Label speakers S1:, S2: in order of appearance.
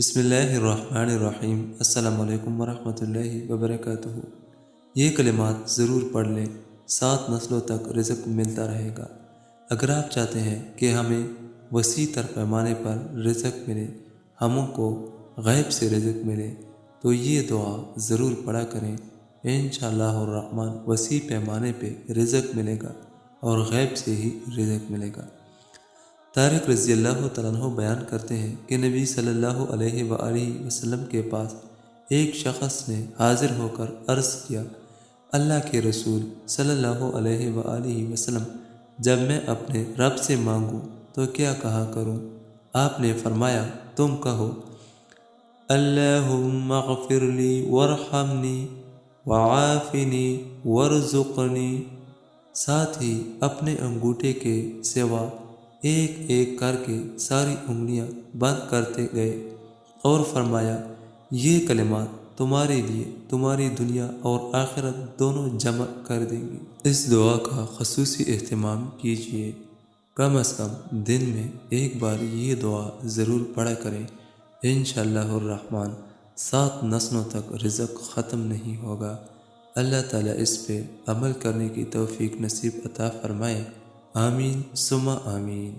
S1: بسم اللہ الرحمن الرحیم۔ السلام علیکم ورحمۃ اللہ وبرکاتہ۔ یہ کلمات ضرور پڑھ لیں، 7 نسلوں تک رزق ملتا رہے گا۔ اگر آپ چاہتے ہیں کہ ہمیں وسیع تر پیمانے پر رزق ملے، ہم کو غیب سے رزق ملے، تو یہ دعا ضرور پڑھا کریں۔ انشاءاللہ الرحمن وسیع پیمانے پہ رزق ملے گا اور غیب سے ہی رزق ملے گا۔ طارق رضی اللہ تعالیٰ عنہ بیان کرتے ہیں کہ نبی صلی اللہ علیہ وآلہ وسلم کے پاس ایک شخص نے حاضر ہو کر عرض کیا، اللہ کے رسول صلی اللہ علیہ وآلہ وسلم، جب میں اپنے رب سے مانگوں تو کیا کہا کروں؟ آپ نے فرمایا، تم کہو، اللہم اغفر لی وارحمنی وعافنی وارزقنی۔ ساتھ ہی اپنے انگوٹھے کے سوا ایک ایک کر کے ساری انگلیاں بند کرتے گئے اور فرمایا، یہ کلمات تمہارے لیے تمہاری دنیا اور آخرت دونوں جمع کر دیں گی۔ اس دعا کا خصوصی اہتمام کیجیے، کم از کم دن میں ایک بار یہ دعا ضرور پڑھا کریں۔ انشاءاللہ الرحمن 7 نسلوں تک رزق ختم نہیں ہوگا۔ اللہ تعالیٰ اس پہ عمل کرنے کی توفیق نصیب عطا فرمائے۔ آمین ثم آمین۔